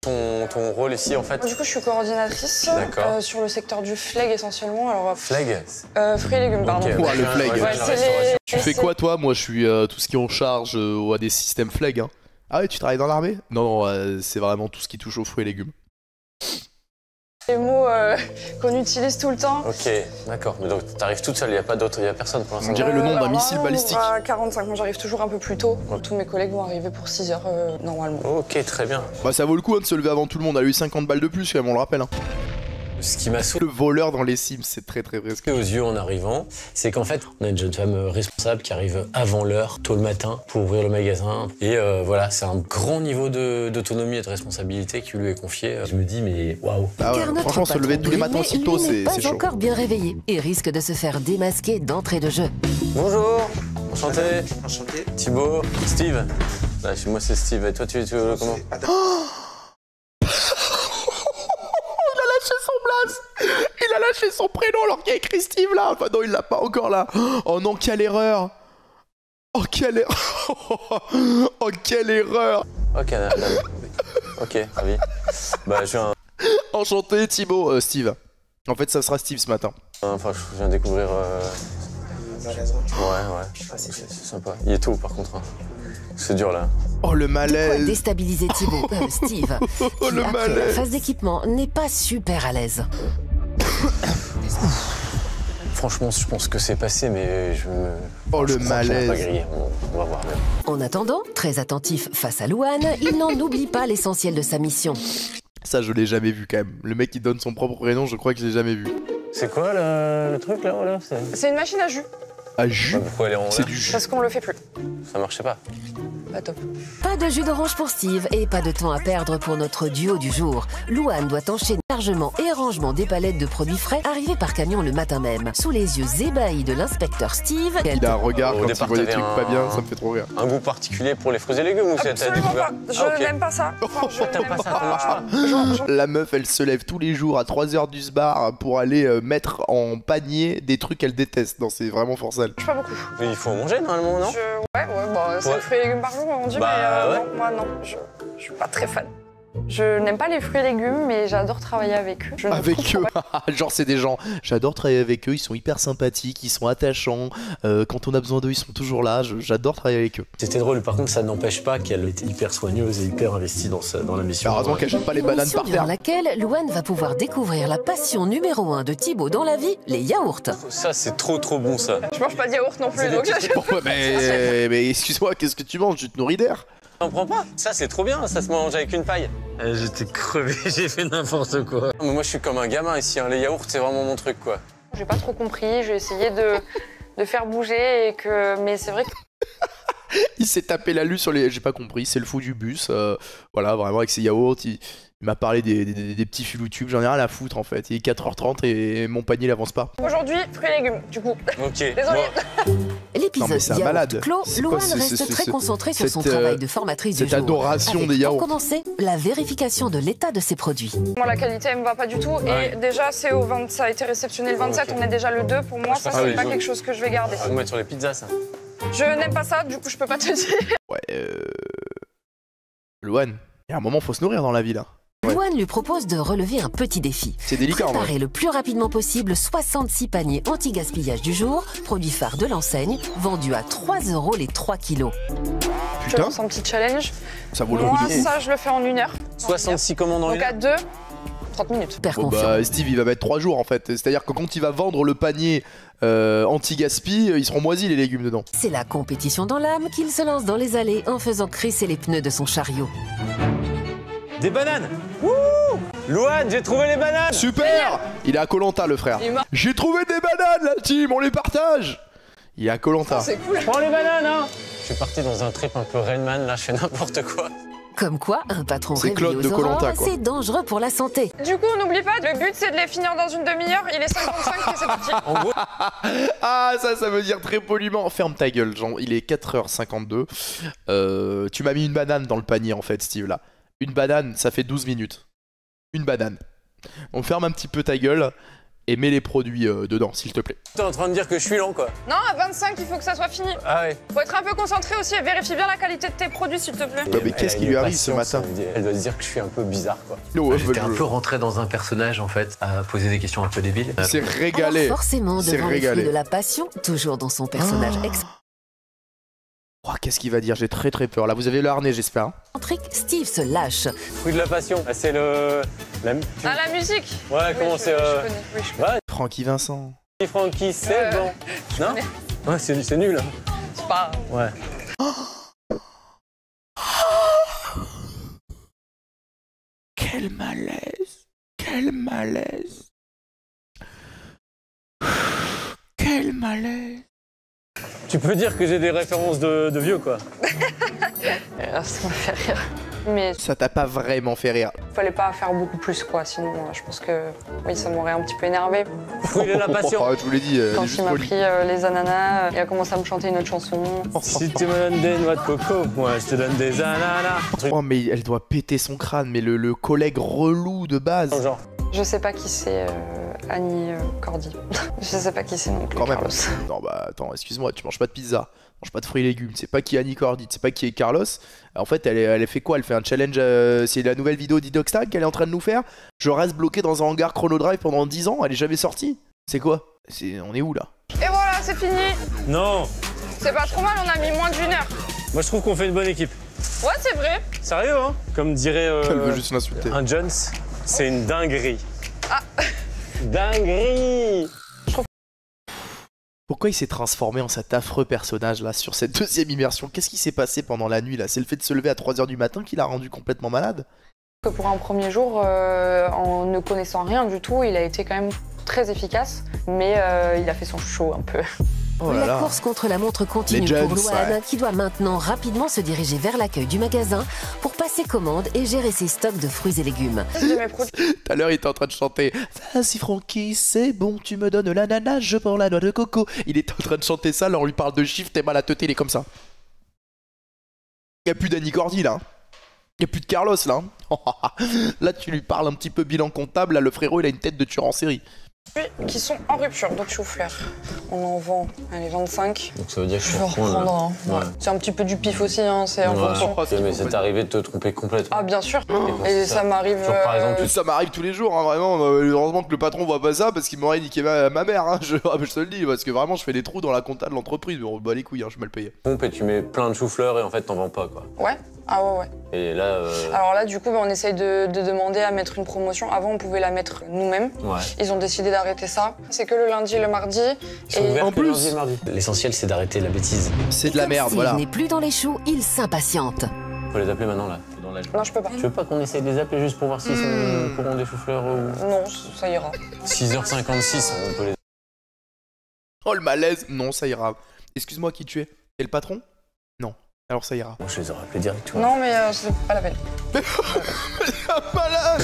Ton rôle ici en fait? Du coup, je suis coordinatrice sur le secteur du fleg essentiellement. Alors, fleg fruits et légumes, pardon. Okay, ouais, le fleg. Tu fais quoi toi? Moi je suis tout ce qui est en charge à des systèmes fleg. Hein. Ah ouais, tu travailles dans l'armée? Non, c'est vraiment tout ce qui touche aux fruits et légumes. Les mots qu'on utilise tout le temps. Ok, d'accord. Mais donc t'arrives toute seule, il n'y a pas d'autre, il n'y a personne pour l'instant. On dirait le nom d'un missile balistique. À 45, moi j'arrive toujours un peu plus tôt. Tous mes collègues vont arriver pour 6 heures normalement. Ok, très bien. Bah ça vaut le coup hein, de se lever avant tout le monde. Elle a eu 50 balles de plus quand même, on le rappelle. Hein. Ce qui m'a sauté le voleur dans les Sims, c'est très presque aux yeux en arrivant, c'est qu'en fait, on a une jeune femme responsable qui arrive avant l'heure, tôt le matin, pour ouvrir le magasin. Et voilà, c'est un grand niveau d'autonomie et de responsabilité qui lui est confié. Je me dis, mais waouh. Ah ouais, franchement, se lever tous les matins si tôt, c'est chaud. Pas encore bien réveillé et risque de se faire démasquer d'entrée de jeu. Bonjour, enchanté. Enchanté. Thibaut, Steve. Là, chez moi, c'est Steve. Et toi, tu veux comment? Il a lâché son prénom alors qu'il y a écrit Steve là. Enfin non, il l'a pas encore là. Oh non, quelle erreur. Oh quelle erreur. Oh quelle erreur. Ok, ok, ravi. Bah je viens... Enchanté Thibaut, Steve. En fait ça sera Steve ce matin. Enfin je viens découvrir... Ouais. C'est sympa. Il est tôt par contre. Hein. C'est dur là. Oh le malaise. Pourquoi déstabiliser Thibaut, Steve oh le malaise. La phase d'équipement n'est pas super à l'aise. Franchement, je pense que c'est passé, mais je me... Oh le malaise. Pas grillé. On va voir même. En attendant, très attentif face à Louane, il n'en oublie pas l'essentiel de sa mission. Ça, je l'ai jamais vu quand même. Le mec qui donne son propre prénom, je crois que je l'ai jamais vu. C'est quoi le truc là? C'est une machine à jus. À jus? Pourquoi elle est en C'est du jus. Parce qu'on le fait plus. Ça marchait pas. Pas top. Pas de jus d'orange pour Steve et pas de temps à perdre pour notre duo du jour. Louane doit enchaîner chargement et rangement des palettes de produits frais arrivés par camion le matin même. Sous les yeux ébahis de l'inspecteur Steve... Il a un regard quand il voit des trucs pas bien, ça me fait trop rire. Un goût particulier pour les fruits et légumes ou c'est Absolument pas. Je n'aime pas ça. T'aimes pas ça, ça marche pas. La meuf, elle se lève tous les jours à 3h du sbar pour aller mettre en panier des trucs qu'elle déteste. Non, c'est vraiment force elle. Pas beaucoup. Il faut manger normalement, non? Ouais, bah, c'est le fruit et légumes par jour, on dit, mais non, moi non, je suis pas très fan. Je n'aime pas les fruits et légumes, mais j'adore travailler avec eux. Avec eux. Genre c'est des gens, j'adore travailler avec eux, ils sont hyper sympathiques, ils sont attachants, quand on a besoin d'eux ils sont toujours là, j'adore travailler avec eux. C'était drôle, par contre ça n'empêche pas qu'elle était hyper soigneuse et hyper investie dans la mission. Heureusement qu'elle jette pas les bananes par terre. Durant laquelle Louane va pouvoir découvrir la passion numéro 1 de Thibaut dans la vie, les yaourts. Ça c'est trop bon ça. Je mange pas de yaourt non plus, donc mais excuse-moi, qu'est-ce que tu manges? Tu te nourris d'air? T'en prends pas? Ça c'est trop bien, ça se mange avec une paille. J'étais crevé, j'ai fait n'importe quoi. Mais moi je suis comme un gamin ici, hein. Les yaourts c'est vraiment mon truc quoi. J'ai pas trop compris, j'ai essayé de faire bouger et que... Mais c'est vrai que... Il s'est tapé la lue sur les... J'ai pas compris, c'est le fou du bus. Voilà, vraiment avec ses yaourts, il m'a parlé des petits fils YouTube, j'en ai rien à foutre en fait. Il est 4h30 et mon panier n'avance pas. Aujourd'hui, fruits et légumes, du coup. Ok. Désolé. L'épisode yaourt clos, Louane reste très concentrée sur son travail de formatrice du jour. Cette adoration des yaourts. Pour commencer, la vérification de l'état de ses produits. Moi, la qualité, elle me va pas du tout. Et déjà, c'est au 20, ça a été réceptionné le 27, on est déjà le 2. Pour moi, ça, c'est pas quelque chose que je vais garder. On va mettre sur les pizzas, ça. Je n'aime pas ça, du coup, je peux pas te dire. Ouais, Louane, il y a un moment, faut se nourrir dans la vie, là. Ouais. Louane lui propose de relever un petit défi. C'est délicat, préparer le plus rapidement possible 66 paniers anti-gaspillage du jour, produit phare de l'enseigne, vendu à 3 € les 3 kilos. Je lance un petit challenge. Ça vaut le Moi, coup. ça, je le fais en 1 heure. 66 commandes en 1 heure. Donc à 2, 30 minutes. Bah, Steve, il va mettre 3 jours en fait. C'est-à-dire que quand il va vendre le panier anti-gaspi, ils seront moisis les légumes dedans. C'est la compétition dans l'âme qu'il se lance dans les allées en faisant crisser les pneus de son chariot. Des bananes! Wouh! Louane, j'ai trouvé les bananes! Super! Il est à Koh Lanta, le frère. J'ai trouvé des bananes, la team, on les partage! Il est à Koh Lanta. C'est cool. Prends les bananes, hein! Je suis parti dans un trip un peu Rainman, là, je fais n'importe quoi. Comme quoi, un patron réveillé aux aurores, c'est dangereux pour la santé. Du coup, on n'oublie pas, le but c'est de les finir dans une demi-heure. Il est 55 et c'est parti. En gros... Ah, ça veut dire très poliment. Ferme ta gueule, Jean. Il est 4h52. Tu m'as mis une banane dans le panier, en fait, Steve, là. Une banane, ça fait 12 minutes. Une banane. On ferme un petit peu ta gueule. et mets les produits dedans, s'il te plaît. T'es en train de dire que je suis lent, quoi. Non, à 25, il faut que ça soit fini. Ah ouais. Faut être un peu concentré aussi et vérifie bien la qualité de tes produits, s'il te plaît. Mais qu'est-ce qui lui arrive ce matin? Elle doit se dire que je suis un peu bizarre, quoi. J'étais un peu rentré dans un personnage, en fait, à poser des questions un peu débiles. C'est régalé. Alors forcément, devant le fruit de la passion, toujours dans son personnage Oh, qu'est-ce qu'il va dire? J'ai très peur. Là, vous avez le harnais, j'espère. excentrique, Steve se lâche. Fruit de la passion. Ah, c'est le... Ah, la musique. Ouais, comment c'est... Je connais, oui, je connais. Ouais, Francky Vincent. Francky, c'est bon. Non? Ouais, c'est nul. Hein. C'est pas... Ouais. Quel malaise. Quel malaise. Quel malaise. Tu peux dire que j'ai des références de vieux, quoi. Ça m'a fait rire. Mais Ça t'a pas vraiment fait rire. fallait pas faire beaucoup plus, quoi. Sinon, je pense que oui, ça m'aurait un petit peu énervé. Fruit de la passion. Je vous l'ai dit. Quand il m'a pris les ananas, il a commencé à me chanter une autre chanson. Si tu me donnes des noix de coco, moi je te donne des ananas. Oh, mais elle doit péter son crâne, mais le collègue relou de base. Genre. Je sais pas qui c'est Annie Cordy. Je sais pas qui c'est non plus. Quand même. Carlos. Non, bah attends, excuse-moi, tu manges pas de pizza, tu manges pas de fruits et légumes, c'est pas qui est Annie Cordy, c'est pas qui est Carlos. En fait, elle fait quoi? Elle fait un challenge, c'est la nouvelle vidéo d'Idoxtag qu'elle est en train de nous faire. Je reste bloqué dans un hangar Chrono Drive pendant 10 ans, elle est jamais sortie. C'est quoi? On est où là? Et voilà, c'est fini. Non. C'est pas trop mal, on a mis moins d'1 heure. Moi je trouve qu'on fait une bonne équipe. Ouais, c'est vrai. Sérieux, hein? Comme dirait Elle veut juste m'insulter. un Jones, c'est une dinguerie. Ah. Dinguerie. Pourquoi il s'est transformé en cet affreux personnage là sur cette deuxième immersion? Qu'est-ce qui s'est passé pendant la nuit là? C'est le fait de se lever à 3h du matin qui l'a rendu complètement malade? Que pour un premier jour, en ne connaissant rien du tout, il a été quand même très efficace, mais il a fait son show un peu. Oh là La là. course contre la montre continue Les pour Jones, Louane, ouais. qui doit maintenant rapidement se diriger vers l'accueil du magasin pour passer commande et gérer ses stocks de fruits et légumes. De mes produits. Tout à l'heure, il était en train de chanter Vas-y, Francky, c'est bon, tu me donnes l'ananas, je prends la noix de coco. Il était en train de chanter ça, là, on lui parle de chiffres, t'es mal à teuter, il est comme ça. Il n'y a plus d'Annie Cordy là. Il n'y a plus de Carlos là. Là, tu lui parles un petit peu bilan comptable, là, le frérot, il a une tête de tueur en série. Qui sont en rupture, donc chou-fleur. On en vend, allez, 25. Donc ça veut dire que Je vais reprendre. Hein. Ouais. C'est un petit peu du pif aussi, hein, c'est en fonction. Mais c'est arrivé de te tromper complètement. Ah, bien sûr. Et ça m'arrive. Genre, par exemple, Ça m'arrive tous les jours, hein, vraiment. Heureusement que le patron voit pas ça parce qu'il m'aurait niqué ma mère. Hein. Je te le dis, parce que vraiment, je fais des trous dans la compta de l'entreprise. Mais on bat les couilles, hein, je suis mal payé. pompe et tu mets plein de choux-fleurs et en fait t'en vends pas, quoi. Ouais. Ah ouais. Et là, Alors là, du coup, on essaye de demander à mettre une promotion. Avant, on pouvait la mettre nous-mêmes. ouais. Ils ont décidé d'arrêter ça. C'est que le lundi et le mardi. Ils sont ouverts en que le plus- lundi et le mardi. L'essentiel c'est d'arrêter la bêtise. C'est de la Comme merde, s'il voilà. n'est plus dans les choux, il s'impatiente. Faut les appeler maintenant là. T'es dans la... Non, je peux pas. Tu veux pas qu'on essaye de les appeler juste pour voir s'ils sont au courant des choux-fleurs ou... Non, ça ira. 6h56, on peut les... Oh le malaise. Non, ça ira. Excuse-moi, qui tu es? T'es le patron? Non. Alors ça ira. Moi je les aurais appelés direct. Ouais. Non, mais c'est pas la peine. Malade.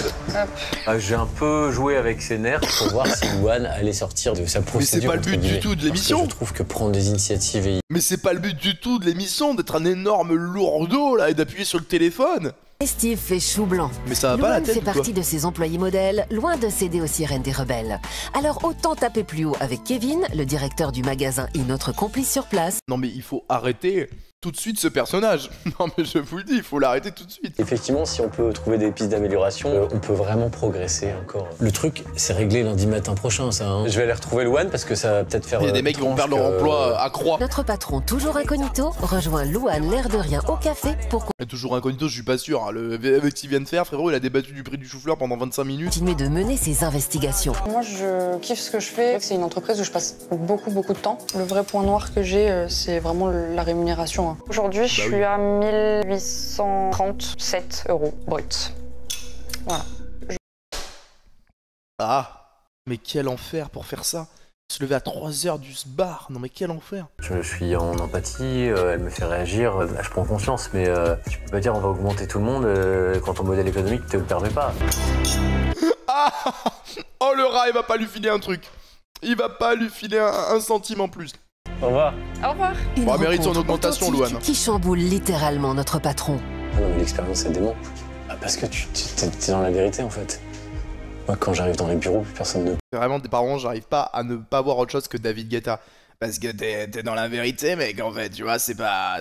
J'ai un peu joué avec ses nerfs pour voir si Louane allait sortir de sa procédure. pas le but entre du guillemets. tout de Parce que l'émission. Je trouve que prendre des initiatives et... Mais c'est pas le but du tout de l'émission d'être un énorme lourdeau là et d'appuyer sur le téléphone. Et Steve fait chou blanc. Mais ça va pas la Louane tête fait ou quoi? partie de ses employés modèles, loin de céder aux sirènes des rebelles. Alors autant taper plus haut avec Kevin, le directeur du magasin et notre complice sur place. Non mais il faut arrêter tout de suite ce personnage. Non mais je vous le dis, il faut l'arrêter tout de suite. Effectivement, si on peut trouver des pistes d'amélioration, on peut vraiment progresser encore. Le truc, c'est réglé lundi matin prochain, ça. Hein. Je vais aller retrouver Louane parce que ça va peut-être faire... Il y a des mecs qui vont perdre leur emploi à croix. Notre patron, toujours incognito, rejoint Louane l'air de rien au café pour Et toujours incognito, je suis pas sûr. Hein. Avec ce qu'il vient de faire, frérot, il a débattu du prix du chou-fleur pendant 25 minutes. continuer de mener ses investigations. Moi, je kiffe ce que je fais. C'est une entreprise où je passe beaucoup de temps. Le vrai point noir que j'ai, c'est vraiment la rémunération. Hein. Aujourd'hui, je suis à 1837 € brut. Voilà. Ah, mais quel enfer pour faire ça. Se lever à 3h du bar. Non mais quel enfer. Je suis en empathie, elle me fait réagir, là, je prends conscience, mais tu peux pas dire on va augmenter tout le monde quand ton modèle économique te le permet pas. Ah. Oh le rat, il va pas lui filer un truc. Il va pas lui filer un centime en plus. Au revoir. Au revoir. Une Bon, elle mérite son rencontre augmentation, authentique Louane. qui chamboule littéralement notre patron. Ah non, mais l'expérience, c'est dément. Parce que t'es dans la vérité, en fait. Moi, quand j'arrive dans les bureaux, plus personne ne... Vraiment, des parents, j'arrive pas à ne pas voir autre chose que David Guetta. Parce que t'es dans la vérité, mec, en fait, tu vois, c'est pas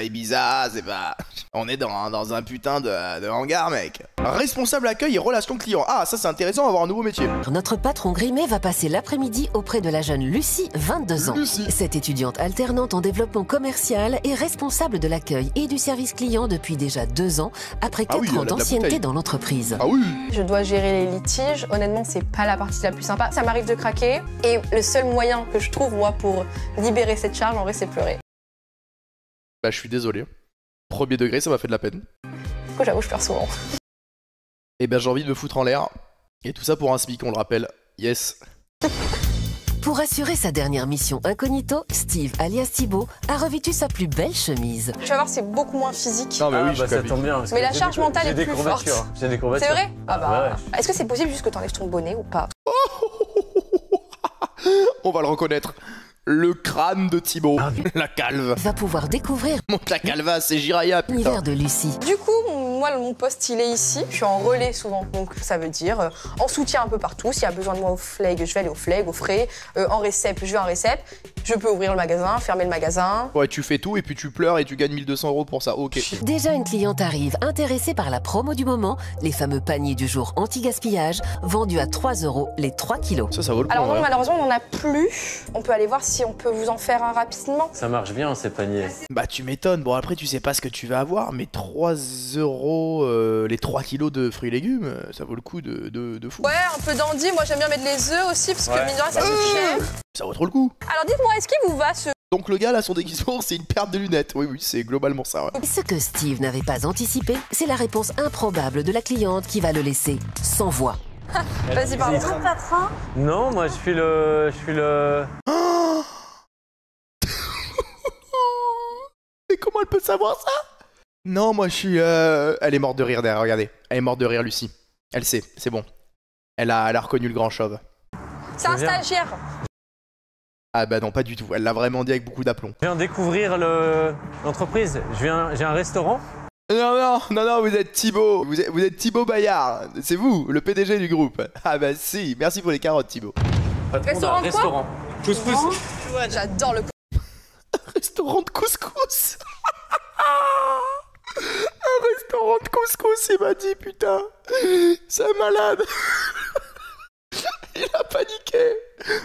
Ibiza, c'est pas... On est dans un putain de hangar, mec. Responsable accueil et relations clients. Ah, ça c'est intéressant, on va avoir un nouveau métier. Notre patron grimé va passer l'après-midi auprès de la jeune Lucie, 22 ans. Lucie. Cette étudiante alternante en développement commercial est responsable de l'accueil et du service client depuis déjà 2 ans, après 4 ans d'ancienneté dans l'entreprise. Ah oui. Je dois gérer les litiges. Honnêtement, c'est pas la partie la plus sympa. Ça m'arrive de craquer. Et le seul moyen que je trouve, moi, pour libérer cette charge, en vrai, c'est pleurer. Bah, je suis désolé. Premier degré, ça m'a fait de la peine. Du coup, j'avoue, je pleure souvent. Et ben, j'ai envie de me foutre en l'air. Et tout ça pour un SMIC, on le rappelle. Yes. Pour assurer sa dernière mission incognito, Steve, alias Thibaut, a revêtu sa plus belle chemise. Tu vas voir, c'est beaucoup moins physique. Non, mais oui, bah, ça tombe bien. Mais la charge mentale est plus forte. J'ai des courbatures. C'est vrai? Ah bah. Ouais. Est-ce que c'est possible juste que t'enlèves ton bonnet ou pas? On va le reconnaître. Le crâne de Thibaut. La calve. Va pouvoir découvrir Monte la calva, c'est Jiraya, l'univers putain. de Lucie. Du coup, moi, mon poste, il est ici. Je suis en relais souvent, donc ça veut dire en soutien un peu partout. S'il y a besoin de moi au flag, je vais aller au flag, au frais. En récep, je vais en récep. Je peux ouvrir le magasin, fermer le magasin. Ouais, tu fais tout et puis tu pleures et tu gagnes 1200 € pour ça. Ok. Déjà une cliente arrive, intéressée par la promo du moment, les fameux paniers du jour anti-gaspillage, vendus à 3 € les 3 kilos. Ça vaut le coup. Alors non, ouais. malheureusement, on n'en a plus. On peut aller voir si on peut vous en faire un rapidement. Ça marche bien ces paniers. Bah tu m'étonnes, bon après tu sais pas ce que tu vas avoir, mais 3 € les 3 kilos de fruits et légumes, ça vaut le coup de fou. Ouais, un peu dandy. Moi, j'aime bien mettre les œufs aussi, parce que mine de rien, ça coûte cher. Ça vaut trop le coup. Alors dites-moi, est-ce qu'il vous va ce... Donc le gars là, son déguisement, c'est une paire de lunettes. Oui, c'est globalement ça, ouais. Ce que Steve n'avait pas anticipé, c'est la réponse improbable de la cliente qui va le laisser sans voix. Vas-y, pardon. Non, moi je suis le... Mais comment elle peut savoir ça? Non, moi je suis... Elle est morte de rire derrière, regardez. Elle est morte de rire, Lucie. Elle sait, c'est bon. Elle a reconnu le grand chauve. C'est un stagiaire. Ah bah non, pas du tout. Elle l'a vraiment dit avec beaucoup d'aplomb. Je viens découvrir l'entreprise. J'ai un restaurant. Non, vous êtes Thibaut. Vous êtes Thibaut Bayard. C'est vous, le PDG du groupe. Ah bah si, merci pour les carottes, Thibaut. Patron d'un restaurant. Couscous. Ouais, j'adore le... Restaurant de couscous. Un restaurant de couscous, il m'a dit, putain. C'est un malade. Il a paniqué.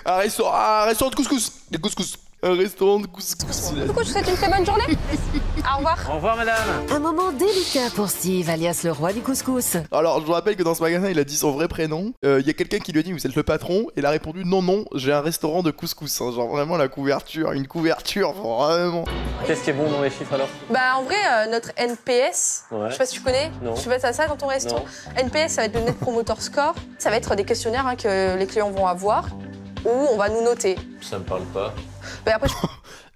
Un restaurant de couscous. Des couscous. Un restaurant de couscous. Du coup, je vous souhaite une très bonne journée. Au revoir. Au revoir, madame. Un moment délicat pour Steve, alias le roi du couscous. Alors, je vous rappelle que dans ce magasin, il a dit son vrai prénom. Il y a quelqu'un qui lui a dit, vous êtes le patron. Et il a répondu, non, j'ai un restaurant de couscous. Hein. Genre vraiment la couverture, une couverture, vraiment. Qu'est-ce qui est bon dans les chiffres alors? Bah en vrai, notre NPS, Ouais. je sais pas si tu connais, Non. tu fais ça dans ton resto. Non. NPS, ça va être le Net Promoter Score. Ça va être des questionnaires que les clients vont avoir, où on va nous noter. Ça me parle pas. Mais après,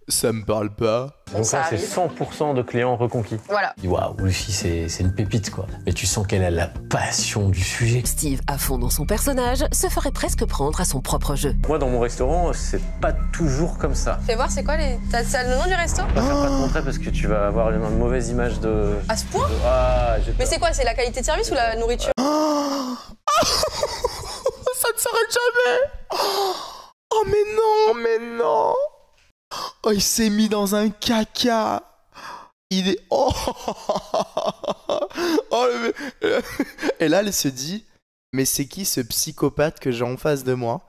Ça me parle pas. Donc ça là, c'est arrive. 100% de clients reconquis. voilà. Waouh, Lucie, c'est une pépite, quoi. Mais tu sens qu'elle a la passion du sujet. Steve, à fond dans son personnage, se ferait presque prendre à son propre jeu. Moi, dans mon restaurant, c'est pas toujours comme ça. Fais voir, c'est quoi les... T'as le nom du resto? Je préfère pas te montrer parce que tu vas avoir une mauvaise image de... À ce point? Ah, j'ai Mais peur. c'est quoi? C'est la qualité de service ou la nourriture? Ça ne s'arrête jamais. Oh mais non. Oh, il s'est mis dans un caca. Il est... Oh, Et là, elle se dit, mais c'est qui ce psychopathe que j'ai en face de moi?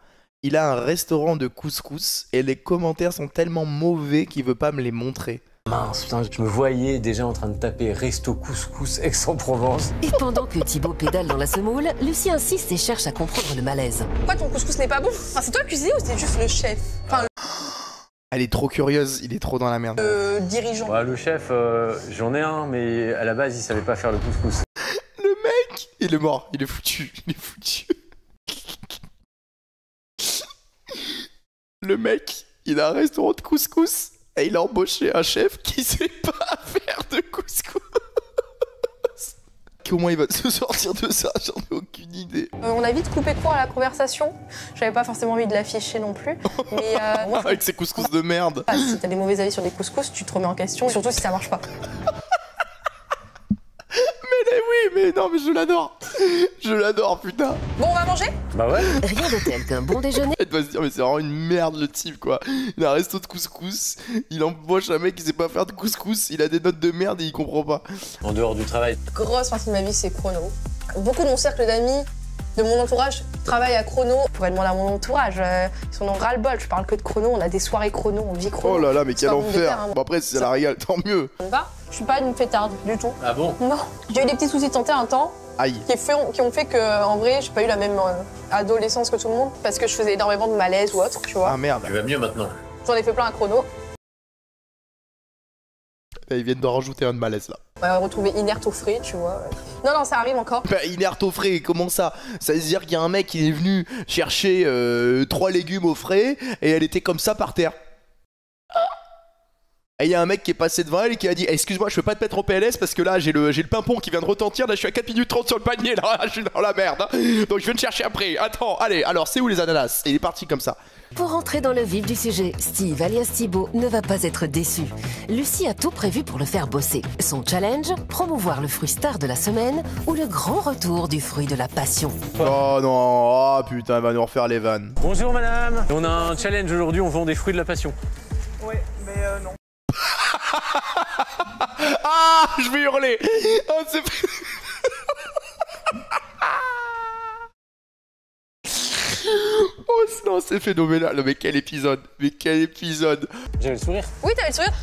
Il a un restaurant de couscous et les commentaires sont tellement mauvais qu'il veut pas me les montrer. Mince, putain, je me voyais déjà en train de taper Resto Couscous Aix-en-Provence. Et pendant que Thibaut pédale dans la semoule, Lucie insiste et cherche à comprendre le malaise. Pourquoi ton couscous n'est pas bon? Enfin, c'est toi le cuisinier ou c'est juste le chef? Enfin, Elle est trop curieuse, il est trop dans la merde. le dirigeant. Ouais, le chef, j'en ai un, mais à la base, il savait pas faire le couscous. Le mec, il est mort, il est foutu. Le mec, il a un restaurant de couscous et il a embauché un chef qui sait pas faire de couscous. Comment il va se sortir de ça? J'en ai aucune idée. On a vite coupé court à la conversation. J'avais pas forcément envie de l'afficher non plus. Mais moi, Avec ses couscous de merde. si t'as des mauvais avis sur des couscous, tu te remets en question, surtout si ça marche pas. Mais oui, mais non, mais je l'adore. Je l'adore, putain. Bon, on va manger? Bah ouais. Rien de tel qu'un bon déjeuner. Elle doit se dire, mais c'est vraiment une merde le type quoi. Il a un resto de couscous, il embauche un mec qui sait pas faire de couscous, il a des notes de merde et il comprend pas. En dehors du travail. Grosse partie de ma vie, c'est chrono. Beaucoup de mon cercle d'amis, de mon entourage, travaillent à chrono. Je pourrais demander à mon entourage, ils sont en ras-le-bol. Je parle que de chrono, on a des soirées chrono, on vit chrono. Oh là là, mais C'est quel un monde de terre, enfer. hein. Bon après si ça la régale, tant mieux. On va. Je suis pas une fêtarde du tout. Ah bon? Non. J'ai eu des petits soucis de santé un temps Aïe. qui ont fait que, en vrai, j'ai pas eu la même adolescence que tout le monde parce que je faisais énormément de malaise ou autre, tu vois. Ah merde. Tu vas mieux maintenant. J'en ai fait plein à chrono. Ils viennent de rajouter un de malaise là. On va retrouver inerte au frais, tu vois. Non, ça arrive encore. Bah inerte au frais, comment ça? Ça veut dire qu'il y a un mec qui est venu chercher 3 légumes au frais et elle était comme ça par terre. Et il y a un mec qui est passé devant elle et qui a dit excuse-moi, je peux pas te mettre au PLS parce que là j'ai le pimpon qui vient de retentir, là je suis à 4 minutes 30 sur le panier, là je suis dans la merde hein. Donc je viens te chercher après. Attends, allez, alors c'est où les ananas? Et il est parti comme ça. Pour entrer dans le vif du sujet, Steve alias Thibaut ne va pas être déçu. Lucie a tout prévu pour le faire bosser. Son challenge, promouvoir le fruit star de la semaine ou le grand retour du fruit de la passion. Oh non, oh putain, elle va nous refaire les vannes. Bonjour madame. On a un challenge aujourd'hui, on vend des fruits de la passion. Ouais, mais non. Ah, je vais hurler. Oh, c'est... Oh non, c'est phénoménal. Mais quel épisode. Mais quel épisode. J'avais le sourire. Oui, t'avais le sourire.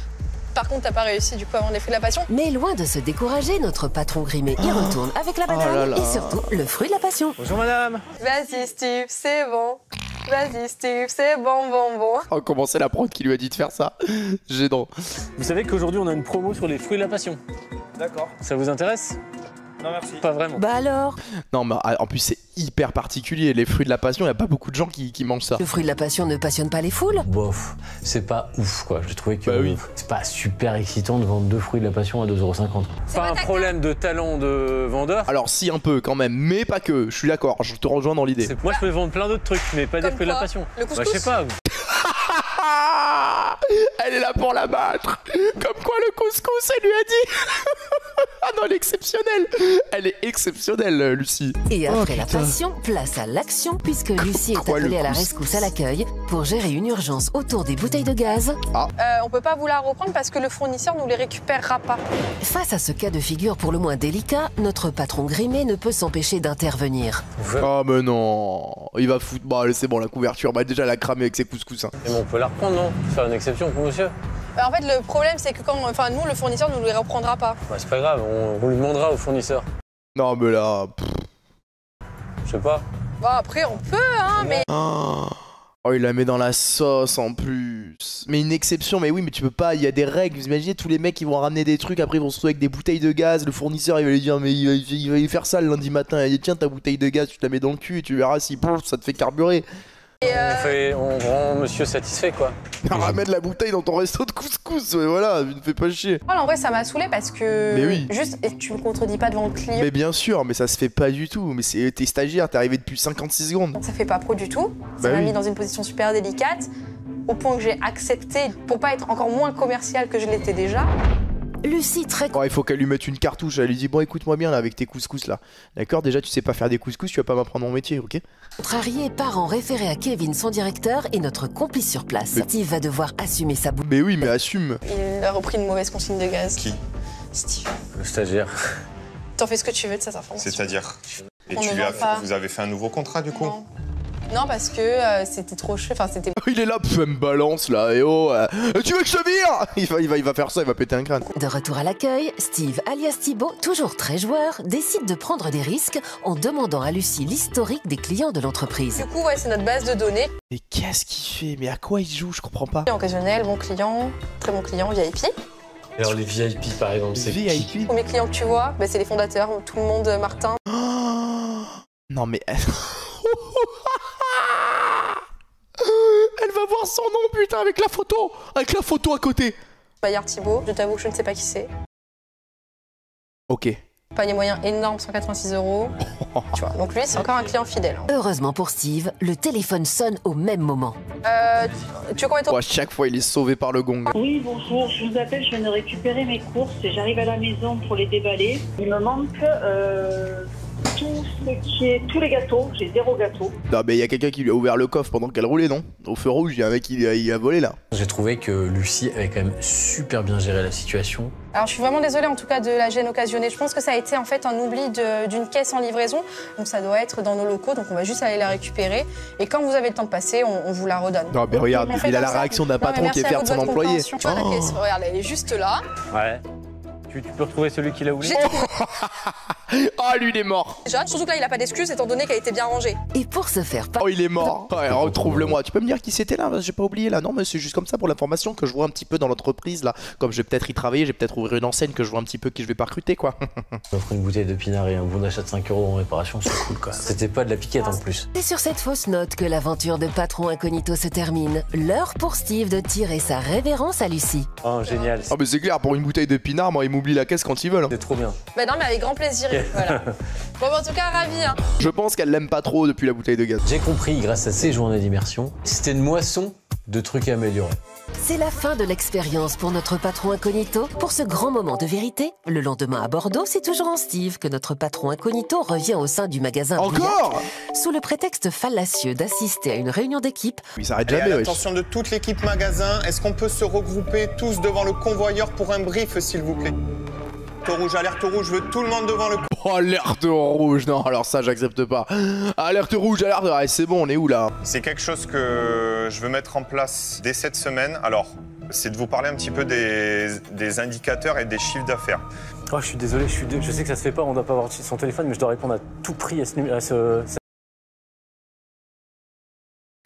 Par contre, t'as pas réussi du coup à vendre les fruits de la passion. Mais loin de se décourager, notre patron grimé y retourne avec la bataille là là. et surtout le fruit de la passion. Bonjour madame. Vas-y, Steve, c'est bon. Vas-y, Steve, c'est bon. Oh, comment c'est la prod qui lui a dit de faire ça? Gênant. Vous savez qu'aujourd'hui on a une promo sur les fruits de la passion. D'accord. Ça vous intéresse? Non, merci. Pas vraiment. Bah alors, Non, mais en plus, c'est hyper particulier. Les fruits de la passion, il a pas beaucoup de gens qui mangent ça. le fruit de la passion ne passionne pas les foules? Bof, c'est pas ouf quoi. J'ai trouvé que Bah oui. c'est pas super excitant de vendre 2 fruits de la passion à 2,50 €. Pas un problème de talent de vendeur. Alors, si, un peu quand même, mais pas que. Je suis d'accord, je te rejoins dans l'idée. Moi je peux vendre plein d'autres trucs, mais pas des Comme fruits de la quoi passion. Le Bah, couscous. je sais pas. Ah, elle est là pour la battre. Comme quoi le couscous, elle lui a dit. Ah non, elle est exceptionnelle. Elle est exceptionnelle, Lucie. Et Oh, après la putain. passion, place à l'action, puisque Lucie est Quoi, le appelée à la couscous rescousse à l'accueil pour gérer une urgence autour des bouteilles de gaz. On peut pas vous la reprendre parce que le fournisseur nous les récupérera pas. Face à ce cas de figure pour le moins délicat, notre patron grimé ne peut s'empêcher d'intervenir. Oh, mais non. Il va foutre. Bah, allez, c'est bon, la couverture. Bah, déjà, elle a cramé avec ses couscous. Hein. Mais bon, on peut la reprendre, non? Faire une exception pour monsieur. En fait, le problème, c'est que nous, le fournisseur nous les reprendra pas. Bah, c'est pas grave, on lui demandera au fournisseur. Non, mais là. Je sais pas. Bon, après, on peut, hein, mais. Oh, il la met dans la sauce en plus. Mais une exception, mais oui, mais tu peux pas, il y a des règles. Vous imaginez, tous les mecs ils vont ramener des trucs, après ils vont se retrouver avec des bouteilles de gaz. Le fournisseur il va lui dire, mais il va lui faire ça le lundi matin. Il va lui dire, tiens, ta bouteille de gaz, tu te la mets dans le cul et tu verras si ça te fait carburer. On rend monsieur satisfait quoi. Ramène la bouteille dans ton resto de couscous, mais voilà, ne fais pas chier. En vrai, ça m'a saoulé parce que. Mais oui. Juste, et tu me contredis pas devant le client. Mais bien sûr, mais ça se fait pas du tout. Mais t'es stagiaire, t'es arrivé depuis 56 secondes. Ça fait pas pro du tout. Ça Bah m'a oui. mis dans une position super délicate, au point que j'ai accepté pour pas être encore moins commercial que je l'étais déjà. Lucie, très Oh, il faut qu'elle lui mette une cartouche. Elle lui dit, bon, écoute-moi bien là avec tes couscous là. D'accord, déjà tu sais pas faire des couscous, tu vas pas m'apprendre mon métier, ok? contrarié part en référé à Kevin, son directeur, et notre complice sur place. Mais- Steve va devoir assumer sa boue. Mais oui, mais assume. Il a repris une mauvaise consigne de gaz. Qui? Steve, Le stagiaire. t'en fais ce que tu veux de cette information. C'est-à-dire? Et On tu ne lui vend as pas. vous avez fait un nouveau contrat du coup? Non. Non, parce que c'était trop chaud. Enfin, c'était. Il est là, pff, elle me balance là, et oh, tu veux que je te vire? Il va faire ça, il va péter un crâne. De retour à l'accueil, Steve, alias Thibaut, toujours très joueur, décide de prendre des risques en demandant à Lucie l'historique des clients de l'entreprise. Du coup, ouais, c'est notre base de données. Mais qu'est-ce qu'il fait? Mais à quoi il joue? Je comprends pas. Occasionnel, bon client, très bon client, VIP. Alors les VIP par exemple, c'est qui? VIP? Premier client que tu vois, bah, c'est les fondateurs, tout le monde, Martin. Oh, non mais... Elle va voir son nom, putain, avec la photo! Avec la photo à côté! Bayard Thibault, je t'avoue que je ne sais pas qui c'est. Ok. Panier moyen énorme, 186 €. Tu vois, donc lui, c'est encore un client fidèle. Heureusement pour Steve, le téléphone sonne au même moment. Tu veux combien de temps? Oh, à chaque fois, il est sauvé par le gong. Oui, bonjour, je vous appelle, je viens de récupérer mes courses et j'arrive à la maison pour les déballer. Il me manque Tous les gâteaux, j'ai 0 gâteau. Non mais il y a quelqu'un qui lui a ouvert le coffre pendant qu'elle roulait, non? Au feu rouge, il y a un mec qui a volé là. J'ai trouvé que Lucie avait quand même super bien géré la situation. Alors je suis vraiment désolée en tout cas de la gêne occasionnée. Je pense que ça a été en fait un oubli d'une caisse en livraison. Donc ça doit être dans nos locaux, donc on va juste aller la récupérer. Et quand vous avez le temps de passer, on vous la redonne. Non mais regarde, On fait il a comme la ça. réaction d'un Non, mais patron qui est merci à fier vous de son votre employé. compréhension. Tu vois la caisse, regarde, elle est juste là. Ouais. Tu peux retrouver celui qui l'a oublié? Oh lui il est mort. Déjà, surtout que là il a pas d'excuses étant donné qu'elle était bien rangée. Et pour se faire Oh il est mort. Ouais, retrouve-le-moi. Tu peux me dire qui c'était là? J'ai pas oublié là. Non mais c'est juste comme ça pour l'information que je vois un petit peu dans l'entreprise là. Comme je vais peut-être y travailler, j'ai peut-être ouvrir une enseigne que je vois un petit peu qui je vais pas recruter quoi. On offre une bouteille de pinard et un bon d'achat de 5 € en réparation, c'est cool quoi. C'était pas de la piquette en plus. C'est sur cette fausse note que l'aventure de Patron Incognito se termine. L'heure pour Steve de tirer sa révérence à Lucie. Oh, génial. Ah mais c'est clair, pour une bouteille de pinard, moi ils m'oublient la caisse quand ils veulent. C'est trop bien. Bah non mais avec grand plaisir, voilà. Bon bah, en tout cas ravi hein. Je pense qu'elle l'aime pas trop depuis la bouteille de gaz. J'ai compris grâce à ces journées d'immersion, c'était une moisson de trucs à améliorer. C'est la fin de l'expérience pour notre patron incognito. Pour ce grand moment de vérité, le lendemain à Bordeaux, c'est toujours en Steve que notre patron incognito revient au sein du magasin Encore Briac, sous le prétexte fallacieux d'assister à une réunion d'équipe. Il s'arrête Et à jamais, wesh. l'attention de toute l'équipe magasin, est-ce qu'on peut se regrouper tous devant le convoyeur pour un brief, s'il vous plaît? Alerte rouge, je veux tout le monde devant le... Oh, alerte rouge, non, alors ça j'accepte pas. Alerte rouge, alerte, ah, c'est bon, on est où là? C'est quelque chose que je veux mettre en place dès cette semaine. Alors, c'est de vous parler un petit peu des indicateurs et des chiffres d'affaires. Oh, je suis désolé, je sais que ça se fait pas, on doit pas avoir son téléphone, mais je dois répondre à tout prix à ce...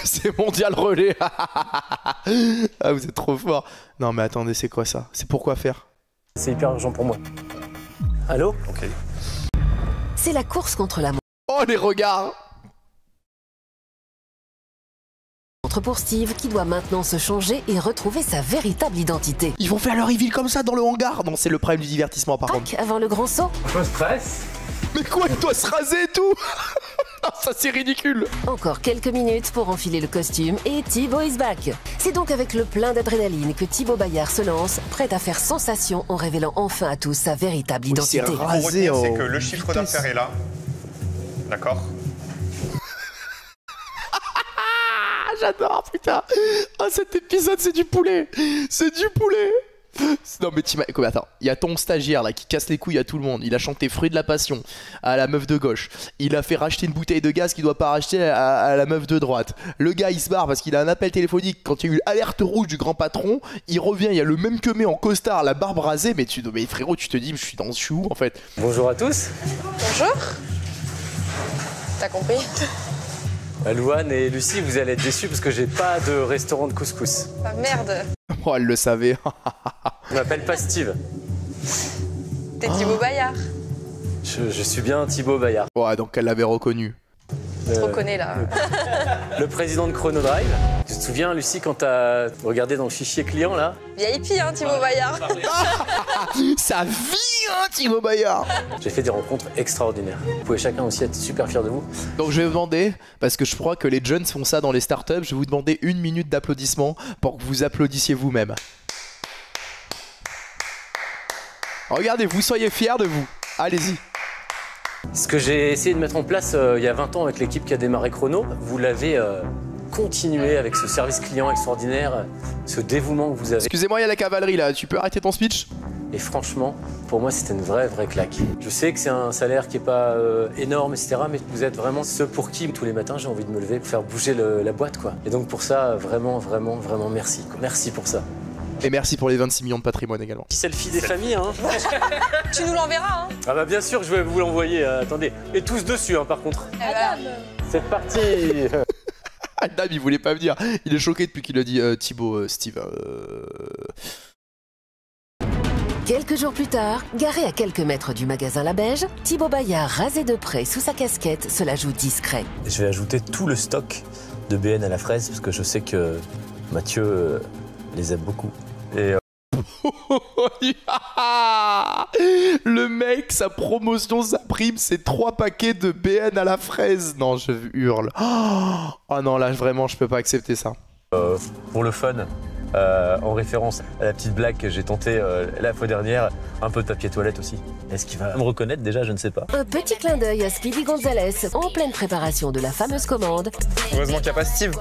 C'est mondial relais. Ah, vous êtes trop fort. Non mais attendez, c'est quoi ça? C'est pour quoi faire? C'est hyper urgent pour moi. Allô? Ok. C'est la course contre la Oh les regards! montre pour Steve qui doit maintenant se changer et retrouver sa véritable identité. Ils vont faire leur reveal comme ça dans le hangar? Non, c'est le prime du divertissement par contre. Crac, avant le grand saut. Je me stresse. Mais quoi, il doit se raser et tout? Ça c'est ridicule. Encore quelques minutes pour enfiler le costume et Thibaut is back. C'est donc avec le plein d'adrénaline que Thibaut Bayard se lance, prêt à faire sensation en révélant enfin à tous sa véritable identité. c'est Ce qu'il faut rasé retenir, c'est en que le chiffre vitesse. d'affaires est là. D'accord? Ah, j'adore, putain. Ah, cet épisode, c'est du poulet. C'est du poulet. Non mais attends, il y a ton stagiaire là qui casse les couilles à tout le monde. Il a chanté Fruit de la Passion à la meuf de gauche. Il a fait racheter une bouteille de gaz qu'il doit pas racheter à la meuf de droite. Le gars il se barre parce qu'il a un appel téléphonique quand il y a eu l'alerte rouge du grand patron. Il revient, il y a le même que mais en costard, la barbe rasée. Mais frérot, tu te dis, je suis où en fait? Bonjour à tous. Bonjour. T'as compris? Louane et Lucie, vous allez être déçus parce que j'ai pas de restaurant de couscous. Ah merde. Oh, elle le savait. Je m'appelle pas Steve. T'es Thibaut Bayard. Je suis bien Thibaut Bayard. Ouais, donc elle l'avait reconnu. Je te reconnais là. Le président de Chronodrive. Tu te souviens, Lucie, quand t'as regardé dans le fichier client là? VIP hein Thibaut Bayard. Ça vit, hein, Thibaut Bayard. J'ai fait des rencontres extraordinaires. Vous pouvez chacun aussi être super fier de vous. Donc je vais vous demander, parce que je crois que les jeunes font ça dans les startups, je vais vous demander 1 minute d'applaudissement pour que vous applaudissiez vous-même. Regardez, vous soyez fiers de vous. Allez-y. Ce que j'ai essayé de mettre en place il y a 20 ans avec l'équipe qui a démarré Chrono, vous l'avez continué avec ce service client extraordinaire, ce dévouement que vous avez. Excusez-moi, il y a la cavalerie là, tu peux arrêter ton speech? Et franchement, pour moi, c'était une vraie claque. Je sais que c'est un salaire qui n'est pas énorme, etc. Mais vous êtes vraiment ceux pour qui, tous les matins, j'ai envie de me lever pour faire bouger la boîte, quoi. Et donc pour ça, vraiment merci, quoi. Merci pour ça. Et merci pour les 26 millions de patrimoine également. Petit selfie des familles, hein. Tu nous l'enverras hein. Ah bah bien sûr, je vais vous l'envoyer. Attendez. Et tous dessus, hein, par contre. Adam. C'est parti. Adam, il voulait pas venir. Il est choqué depuis qu'il a dit Thibaut, Steve. Quelques jours plus tard, garé à quelques mètres du magasin La Beige, Thibaut Bayard, rasé de près sous sa casquette, se la joue discret. Je vais ajouter tout le stock de BN à la fraise parce que je sais que Mathieu les aime beaucoup. Et le mec, sa promotion, sa prime, c'est 3 paquets de BN à la fraise. Non, je hurle. Oh non, là, vraiment, je peux pas accepter ça. pour le fun, en référence à la petite blague que j'ai tentée la fois dernière, un peu de papier toilette aussi. Est-ce qu'il va me reconnaître déjà? Je ne sais pas. Un petit clin d'œil à Speedy Gonzalez en pleine préparation de la fameuse commande. Heureusement qu'il n'y a pas Steve.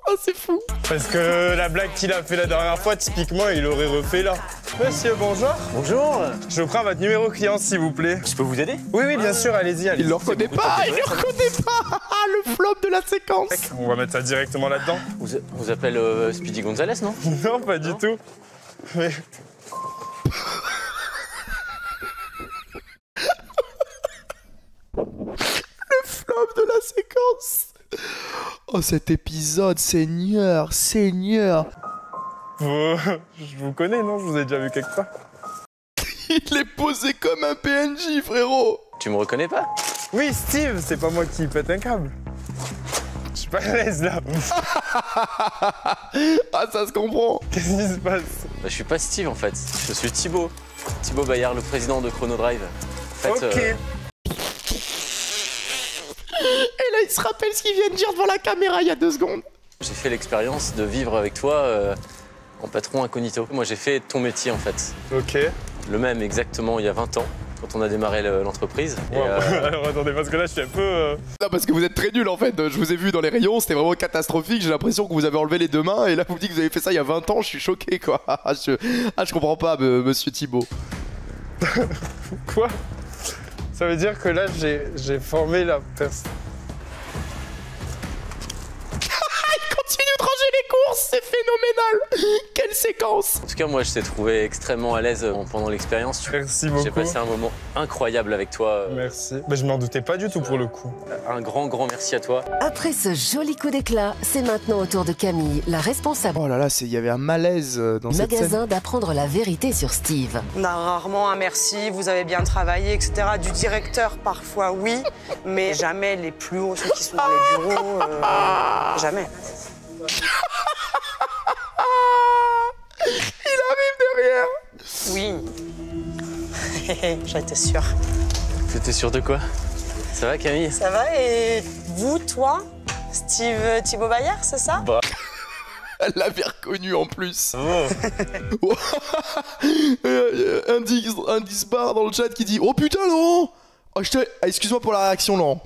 Oh, c'est fou. Parce que la blague qu'il a fait la dernière fois, typiquement, il aurait refait là. Monsieur, bonjour. Bonjour. Je prends votre numéro client, s'il vous plaît. Je peux vous aider? Oui, bien sûr, allez-y. Il le reconnaît pas, il le reconnaît pas. Le flop de la séquence. On va mettre ça directement là-dedans. Vous appelle Speedy Gonzalez, non? Non, pas du tout. Mais... Le flop de la séquence. Oh, cet épisode, Seigneur. Je vous connais, non? Je vous ai déjà vu quelque part. Il est posé comme un PNJ, frérot. Tu me reconnais pas? Oui, Steve, c'est pas moi qui pète un câble. Je suis pas à l'aise là. Ah, ça se comprend. Qu'est-ce qui se passe? Je suis pas Steve en fait, je suis Thibaut. Thibaut Bayard, le président de Chrono Drive. En fait, Ok. Et là, il se rappelle ce qu'il vient de dire devant la caméra il y a 2 secondes. j'ai fait l'expérience de vivre avec toi en patron incognito. Moi j'ai fait ton métier en fait. Ok. Le même exactement il y a 20 ans, quand on a démarré l'entreprise. Et, Wow. Alors attendez, parce que là je suis un peu... Non, parce que vous êtes très nul en fait. Je vous ai vu dans les rayons, c'était vraiment catastrophique. J'ai l'impression que vous avez enlevé les 2 mains et là vous me dites que vous avez fait ça il y a 20 ans. Je suis choqué quoi. je comprends pas, monsieur Thibaut. Quoi? Ça veut dire que là j'ai formé la personne... Continue de ranger les courses, c'est phénoménal. Quelle séquence. En tout cas moi je t'ai trouvé extrêmement à l'aise pendant l'expérience. Merci beaucoup. J'ai passé un moment incroyable avec toi. Merci. Mais je m'en doutais pas du tout pour le coup. Un grand merci à toi. Après ce joli coup d'éclat, c'est maintenant au tour de Camille, la responsable Oh là là, il y avait un malaise dans du cette scène. magasin, d'apprendre la vérité sur Steve. On a rarement un merci, vous avez bien travaillé, etc. Du directeur, parfois oui, mais jamais les plus hauts, ceux qui sont dans les bureaux, jamais. Il arrive derrière. Oui. J'étais sûre. T'étais sûr de quoi? Ça va Camille? Ça va, et vous, toi, Steve Thibaut Bayard, c'est ça? Elle l'avait reconnu en plus. Oh. Indice bar dans le chat qui dit oh putain Laurent. Oh, excuse-moi pour la réaction Laurent.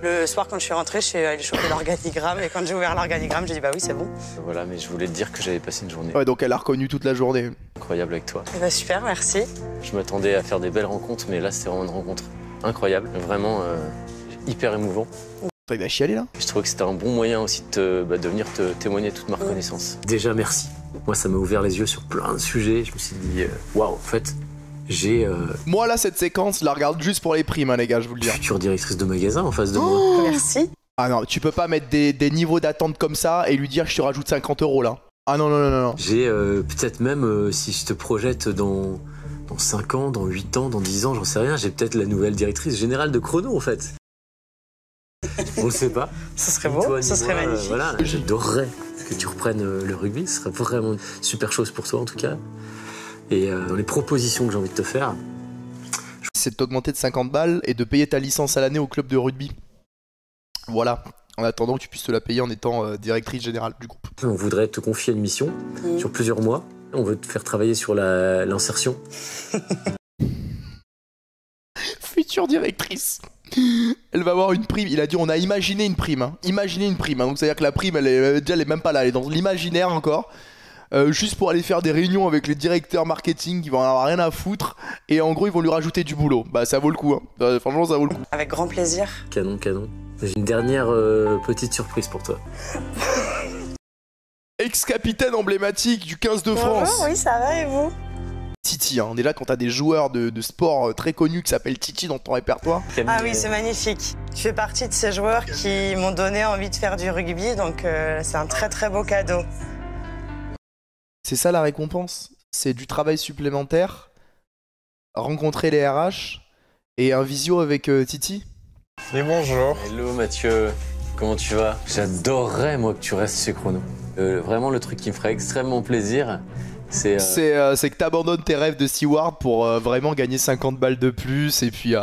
Le soir, quand je suis rentrée, je suis allée choper l'organigramme, et quand j'ai ouvert l'organigramme, j'ai dit bah oui, c'est bon. Voilà, mais je voulais te dire que j'avais passé une journée Ouais, donc elle a reconnu toute la journée. incroyable avec toi. Et bah super, merci. Je m'attendais à faire des belles rencontres, mais là c'était vraiment une rencontre incroyable, vraiment hyper émouvant. Il va chialer là. Je trouve que c'était un bon moyen aussi de venir te témoigner toute ma reconnaissance. Déjà merci. Moi ça m'a ouvert les yeux sur plein de sujets. Je me suis dit waouh, en fait j'ai Moi là cette séquence, je la regarde juste pour les primes hein, les gars, je vous le dis. future directrice de magasin en face de moi. Merci. Ah non, tu peux pas mettre des niveaux d'attente comme ça et lui dire je te rajoute 50 € là. Ah non non non non. J'ai peut-être même si je te projette dans 5 ans, dans 8 ans, dans 10 ans, j'en sais rien, j'ai peut-être la nouvelle directrice générale de Chrono en fait. On le sait pas. Ce serait Ni beau, toi, ni ce serait moi, magnifique. Voilà, j'adorerais que tu reprennes le rugby, ce serait vraiment une super chose pour toi en tout cas. Et dans les propositions que j'ai envie de te faire, C'est de t'augmenter de 50 balles et de payer ta licence à l'année au club de rugby. Voilà. En attendant que tu puisses te la payer en étant directrice générale du groupe. on voudrait te confier une mission sur plusieurs mois. On veut te faire travailler sur l'insertion. Future directrice. Elle va avoir une prime. Il a dit on a imaginé une prime. Hein. Imaginé une prime. Hein. Donc c'est-à-dire que la prime, elle est même pas là. Elle est dans l'imaginaire encore. Juste pour aller faire des réunions avec les directeurs marketing qui vont en avoir rien à foutre. Et en gros, ils vont lui rajouter du boulot. Bah ça vaut le coup. Hein. Franchement, ça vaut le coup. Avec grand plaisir. Canon. J'ai une dernière petite surprise pour toi. Ex-capitaine emblématique du 15 de France. Bonjour, oui, ça va, et vous? Titi, hein. Déjà quand t'as des joueurs de sport très connus qui s'appellent Titi dans ton répertoire. Ah oui, c'est magnifique. Je fais partie de ces joueurs qui m'ont donné envie de faire du rugby, donc c'est un très très beau cadeau. C'est ça la récompense. C'est du travail supplémentaire, rencontrer les RH et un visio avec Titi. Et bonjour. Hello Mathieu, comment tu vas? J'adorerais moi que tu restes chez Chrono. Vraiment, le truc qui me ferait extrêmement plaisir, c'est que t'abandonnes tes rêves de steward pour vraiment gagner 50 balles de plus et puis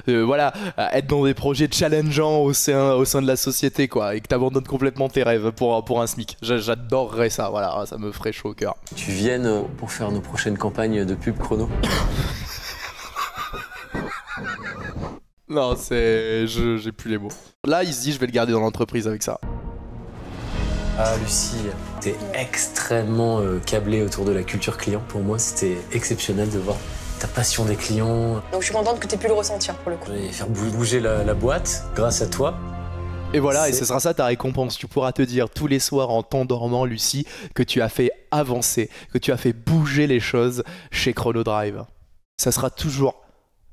voilà, être dans des projets challengeants au sein de la société quoi, et que t'abandonnes complètement tes rêves pour un SMIC. J'adorerais ça, voilà, ça me ferait chaud au cœur. Tu viennes pour faire nos prochaines campagnes de pub chrono. Non, j'ai plus les mots. Là, il se dit je vais le garder dans l'entreprise avec ça. Ah Lucie, t'es extrêmement câblée autour de la culture client. Pour moi, c'était exceptionnel de voir ta passion des clients. Donc je suis contente que tu aies pu le ressentir pour le coup. Et faire bouger la boîte grâce à toi. Et voilà, et ce sera ça ta récompense. Tu pourras te dire tous les soirs en t'endormant, Lucie, que tu as fait avancer, que tu as fait bouger les choses chez Chronodrive. Ça sera toujours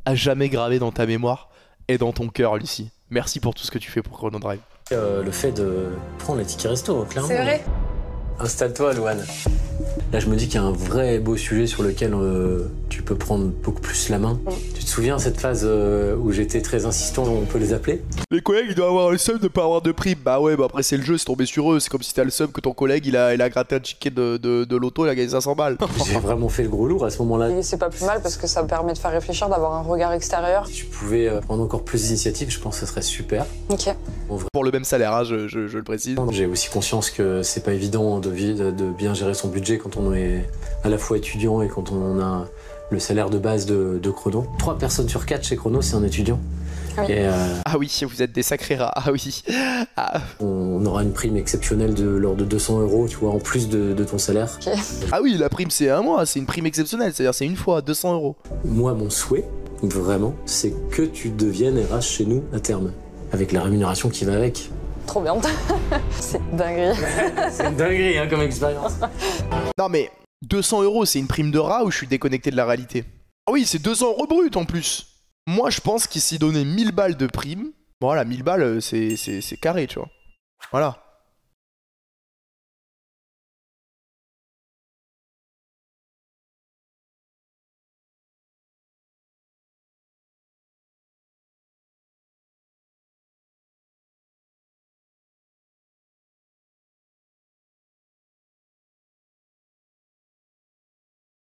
à jamais gravé dans ta mémoire et dans ton cœur, Lucie. Merci pour tout ce que tu fais pour Chronodrive. Le fait de prendre les tickets resto, clairement. C'est vrai. Installe-toi, Louane. Là, je me dis qu'il y a un vrai beau sujet sur lequel tu peux prendre beaucoup plus la main. Tu te souviens cette phase où j'étais très insistant, on peut les appeler? Les collègues, ils doivent avoir le seum de pas avoir de prime. Bah ouais, bah après c'est le jeu, c'est tombé sur eux. C'est comme si t'as le seum que ton collègue, il a gratté un ticket de l'auto, il a gagné 500 balles. J'ai vraiment fait le gros lourd à ce moment-là. Et c'est pas plus mal parce que ça me permet de faire réfléchir, d'avoir un regard extérieur. Si tu pouvais prendre encore plus d'initiatives, je pense que ça serait super. Ok. Pour le même salaire, hein, je le précise. J'ai aussi conscience que c'est pas évident de bien gérer son budget quand on est à la fois étudiant et quand on a le salaire de base de Chrono. 3 personnes sur 4 chez Chrono, c'est un étudiant. Oui. Et, ah oui, vous êtes des sacrés rats, ah oui. Ah. On aura une prime exceptionnelle de l'ordre de 200 €, tu vois, en plus de ton salaire. Okay. Ah oui, la prime c'est un mois, c'est une prime exceptionnelle, c'est-à-dire c'est une fois, 200 €. Moi, mon souhait, vraiment, c'est que tu deviennes RH chez nous à terme, avec la rémunération qui va avec. Trop bien. C'est dinguerie. C'est une dinguerie hein, comme expérience. Non mais 200 € c'est une prime de rat ou je suis déconnecté de la réalité? Ah oui, c'est 200 € brut en plus. Moi je pense qu'il s'y donnait 1000 balles de prime. Voilà, 1000 balles c'est carré, tu vois. Voilà.